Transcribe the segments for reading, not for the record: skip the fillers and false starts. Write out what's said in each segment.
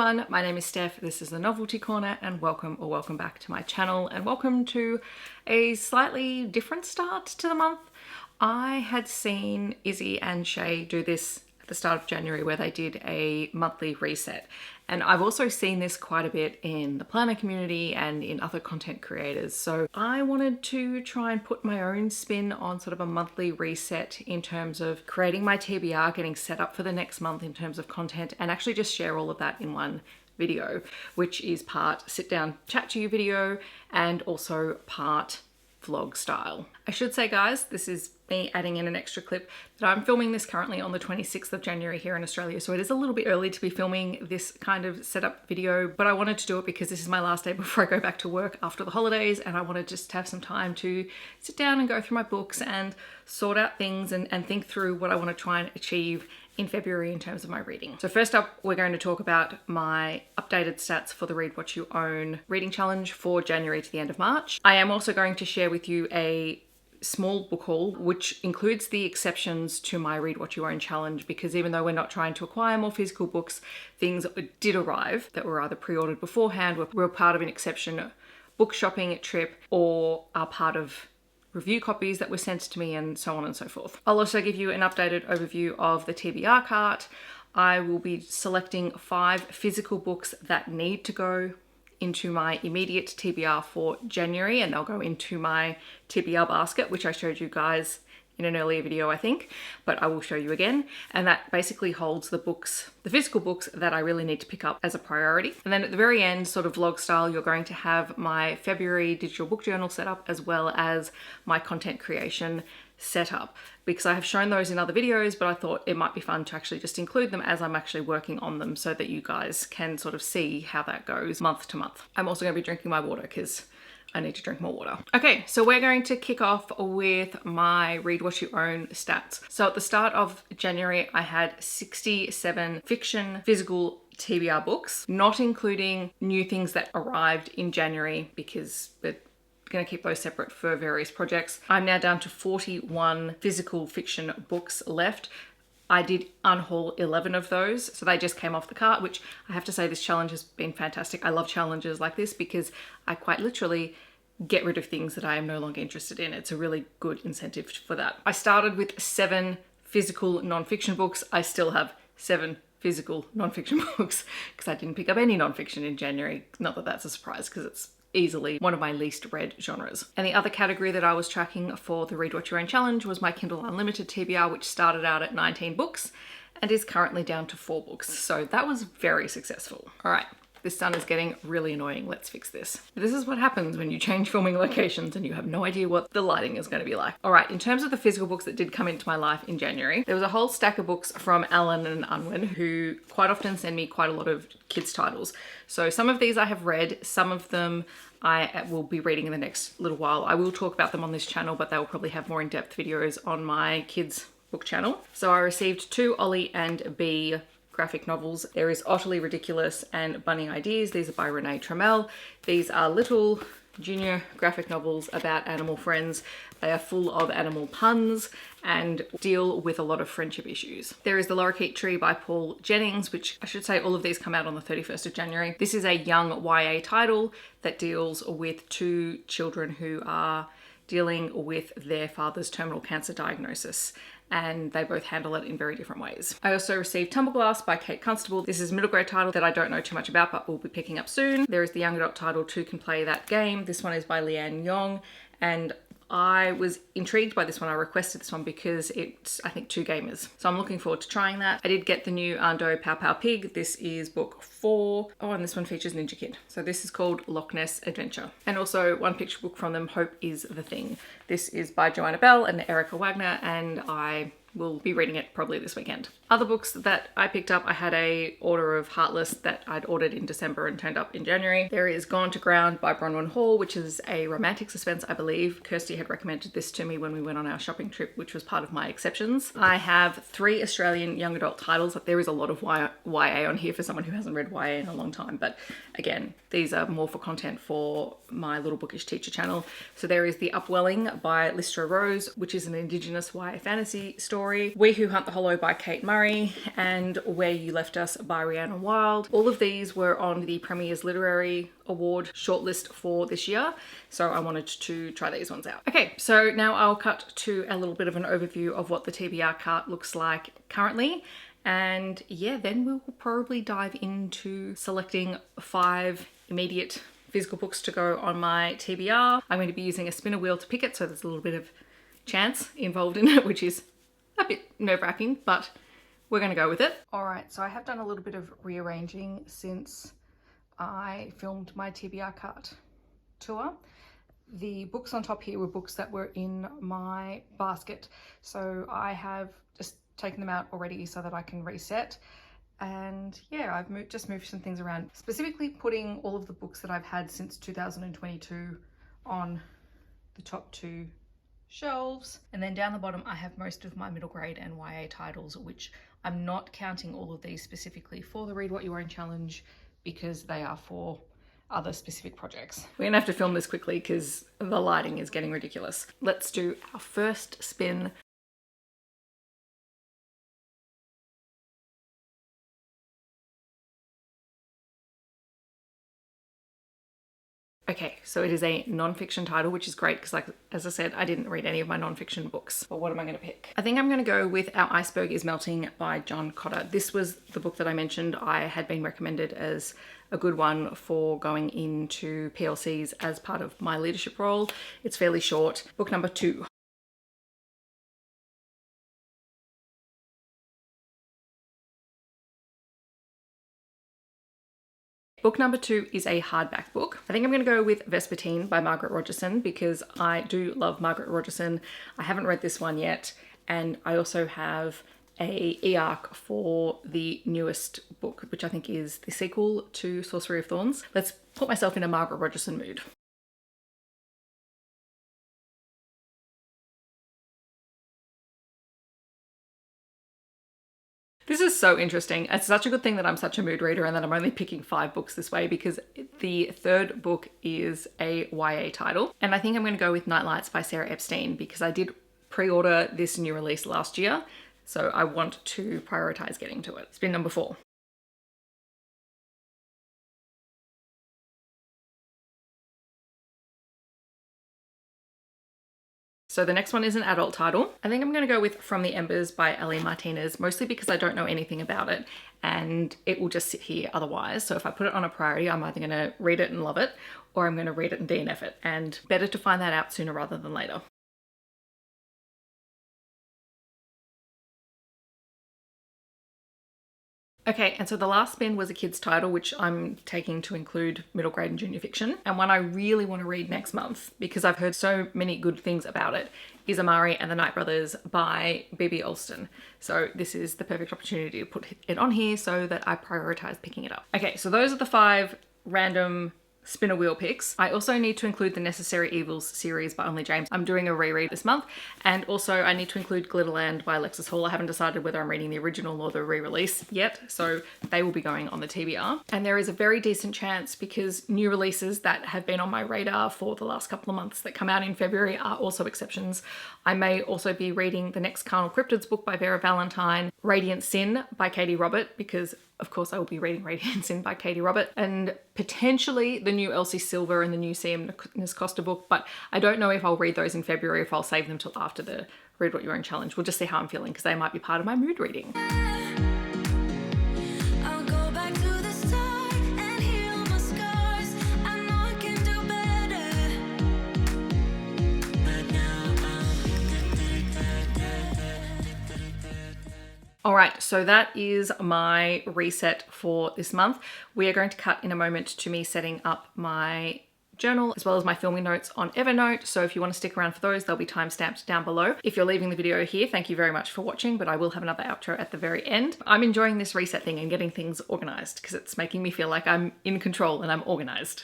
everyone, my name is Steph, this is the Novelty Corner, and welcome back to my channel, and welcome to a slightly different start to the month. I had seen Izzy and Shae do this at the start of January where they did a monthly reset, and I've also seen this quite a bit in the planner community and in other content creators, so I wanted to try and put my own spin on sort of a monthly reset in terms of creating my TBR, getting set up for the next month in terms of content, and actually just share all of that in one video, which is part sit down chat to you video and also part vlog style. I should say, guys, this is me adding in an extra clip that I'm filming this currently on the 26th of January here in Australia, so it is a little bit early to be filming this kind of setup video, but I wanted to do it because this is my last day before I go back to work after the holidays, and I wanted just to have some time to sit down and go through my books and sort out things and think through what I want to try and achieve in February in terms of my reading. So first up, we're going to talk about my updated stats for the Read What You Own reading challenge for January to the end of March. I am also going to share with you a small book haul, which includes the exceptions to my Read What You Own challenge, because even though we're not trying to acquire more physical books, things did arrive that were either pre-ordered beforehand, were part of an exception book shopping trip, or are part of review copies that were sent to me, and so on and so forth. I'll also give you an updated overview of the TBR cart. I will be selecting 5 physical books that need to go into my immediate TBR for January, and they'll go into my TBR basket, which I showed you guys in an earlier video, I think, but I will show you again. And that basically holds the books, the physical books that I really need to pick up as a priority. And then at the very end, sort of vlog style, you're going to have my February digital book journal set up, as well as my content creation setup, because I have shown those in other videos, but I thought it might be fun to actually just include them as I'm actually working on them so that you guys can sort of see how that goes month to month. I'm also going to be drinking my water because I need to drink more water. Okay, so we're going to kick off with my Read What You Own stats. So at the start of January, I had 67 fiction physical TBR books, not including new things that arrived in January because we're going to keep those separate for various projects. I'm now down to 41 physical fiction books left. I did unhaul 11 of those, so they just came off the cart, which I have to say this challenge has been fantastic. I love challenges like this because I quite literally get rid of things that I am no longer interested in. It's a really good incentive for that. I started with 7 physical non-fiction books. I still have 7 physical non-fiction books because I didn't pick up any non-fiction in January. Not that that's a surprise because it's easily one of my least read genres. And the other category that I was tracking for the Read What You Own challenge was my Kindle Unlimited TBR, which started out at 19 books and is currently down to 4 books. So that was very successful. All right, this sun is getting really annoying. Let's fix this. This is what happens when you change filming locations and you have no idea what the lighting is going to be like. All right, in terms of the physical books that did come into my life in January, there was a whole stack of books from Alan and Unwin, who quite often send me quite a lot of kids titles. So some of these I have read, some of them I will be reading in the next little while. I will talk about them on this channel, but they will probably have more in-depth videos on my kids book channel. So I received 2 Ollie and B graphic novels. There is Otterly Ridiculous and Bunny Ideas. These are by Renee Trammell. These are little junior graphic novels about animal friends. They are full of animal puns and deal with a lot of friendship issues. There is The Lorikeet Tree by Paul Jennings, which I should say all of these come out on the 31st of January. This is a young YA title that deals with 2 children who are dealing with their father's terminal cancer diagnosis, and they both handle it in very different ways. I also received Tumble by Kate Constable. This is a middle grade title that I don't know too much about, but we'll be picking up soon. There is the young adult title Two Can Play That Game. This one is by Leanne Yong, and I was intrigued by this one. I requested this one because it's, I think, 2 gamers. So I'm looking forward to trying that. I did get the new Anh Doh Pow Pow Pig. This is book 4. Oh, and this one features Ninja Kid. So this is called Loch Ness Adventure. And also one picture book from them, Hope Is the Thing. This is by Johanna Bell and Erica Wagner, and I will be reading it probably this weekend. Other books that I picked up, I had a order of Heartless that I'd ordered in December and turned up in January. There is Gone to Ground by Bronwyn Hall, which is a romantic suspense, I believe. Kirsty had recommended this to me when we went on our shopping trip, which was part of my exceptions. I have 3 Australian young adult titles. There is a lot of YA on here for someone who hasn't read YA in a long time, but again, these are more for content for my Little Bookish Teacher channel. So there is The Upwelling by Lystra Rose, which is an Indigenous YA fantasy story. Story, We Who Hunt the Hollow by Kate Murray, and Where You Left Us by Rhiannon Wild. All of these were on the Premier's Literary Award shortlist for this year, so I wanted to try these ones out. Okay, so now I'll cut to a little bit of an overview of what the TBR cart looks like currently. And yeah, then we'll probably dive into selecting 5 immediate physical books to go on my TBR. I'm going to be using a spinner wheel to pick it, so there's a little bit of chance involved in it, which is a bit nerve-wracking, but we're going to go with it. All right, so I have done a little bit of rearranging since I filmed my TBR cart tour. The books on top here were books that were in my basket, so I have just taken them out already so that I can reset. And yeah, I've just moved some things around, specifically putting all of the books that I've had since 2022 on the top 2 shelves. And then down the bottom I have most of my middle grade and YA titles, which I'm not counting all of these specifically for the Read What You Own challenge because they are for other specific projects. We're gonna have to film this quickly because the lighting is getting ridiculous. Let's do our first spin. Okay, so it is a non-fiction title, which is great because, like, as I said, I didn't read any of my non-fiction books. But what am I going to pick? I think I'm going to go with Our Iceberg is Melting by John Kotter. This was the book that I mentioned I had been recommended as a good one for going into PLCs as part of my leadership role. It's fairly short. Book number 2. Book number 2 is a hardback book. I think I'm going to go with Vespertine by Margaret Rogerson because I do love Margaret Rogerson. I haven't read this one yet, and I also have a e-arc for the newest book, which I think is the sequel to Sorcery of Thorns. Let's put myself in a Margaret Rogerson mood. This is so interesting. It's such a good thing that I'm such a mood reader and that I'm only picking 5 books this way because the third book is a YA title. And I think I'm going to go with Nightlights by Sarah Epstein because I did pre-order this new release last year, so I want to prioritize getting to it. Spin number 4. So the next one is an adult title. I think I'm going to go with From the Embers by Ellie Martinez, mostly because I don't know anything about it and it will just sit here otherwise. So if I put it on a priority, I'm either going to read it and love it or I'm going to read it and DNF it, and better to find that out sooner rather than later. Okay, and so the last spin was a kid's title, which I'm taking to include middle grade and junior fiction. And one I really want to read next month, because I've heard so many good things about it, is Amari and the Night Brothers by B.B. Alston. So this is the perfect opportunity to put it on here so that I prioritize picking it up. Okay, so those are the 5 random spinner wheel picks. I also need to include the Necessary Evils series by Only James. I'm doing a reread this month, and also I need to include Glitterland by Alexis Hall. I haven't decided whether I'm reading the original or the re-release yet, so they will be going on the TBR. And there is a very decent chance, because new releases that have been on my radar for the last couple of months that come out in February are also exceptions. I may also be reading the next Carnal Cryptids book by Vera Valentine, Radiant Sin by Katie Robert, because of course I will be reading Radiant Sin by Katie Robert, and potentially the new Elsie Silver and the new C.M. Costa book, but I don't know if I'll read those in February or if I'll save them till after the Read What You Own challenge. We'll just see how I'm feeling, because they might be part of my mood reading. All right, so that is my reset for this month. We are going to cut in a moment to me setting up my journal as well as my filming notes on Evernote. So if you want to stick around for those, they'll be timestamped down below. If you're leaving the video here, thank you very much for watching, but I will have another outro at the very end. I'm enjoying this reset thing and getting things organized because it's making me feel like I'm in control and I'm organized.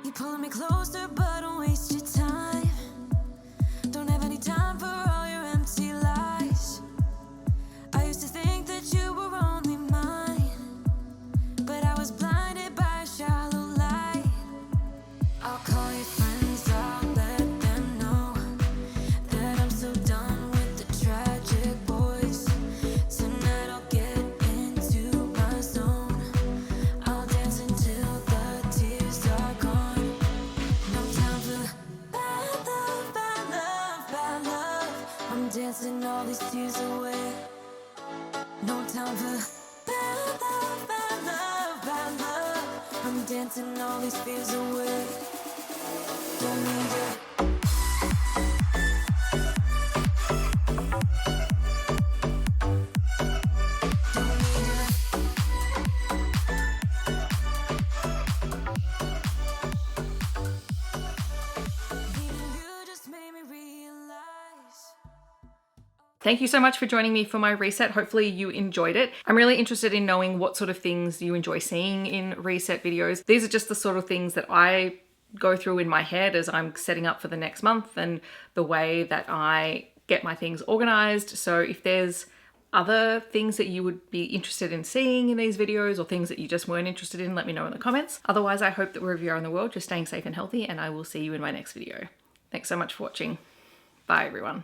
You're pulling me closer, but don't waste your time. Don't have any time for all your empty lies. I used to think that you were only mine, but I was blinded by a shallow light. I'll call your friends, I'll let them know that I'm so done with the tragic boys. Tonight I'll get into my zone. I'll dance until the tears are gone. No time for bad love, bad love, bad love. I'm dancing all these tears away. No time for bad love, bad love, bad love. I'm dancing all these fears away. Don't need it. Don't need it. Leaving you just made me realize. Thank you so much for joining me for my reset. Hopefully you enjoyed it. I'm really interested in knowing what sort of things you enjoy seeing in reset videos. These are just the sort of things that I go through in my head as I'm setting up for the next month and the way that I get my things organized. So if there's other things that you would be interested in seeing in these videos or things that you just weren't interested in, let me know in the comments. Otherwise, I hope that wherever you are in the world, you're staying safe and healthy, and I will see you in my next video. Thanks so much for watching. Bye, everyone.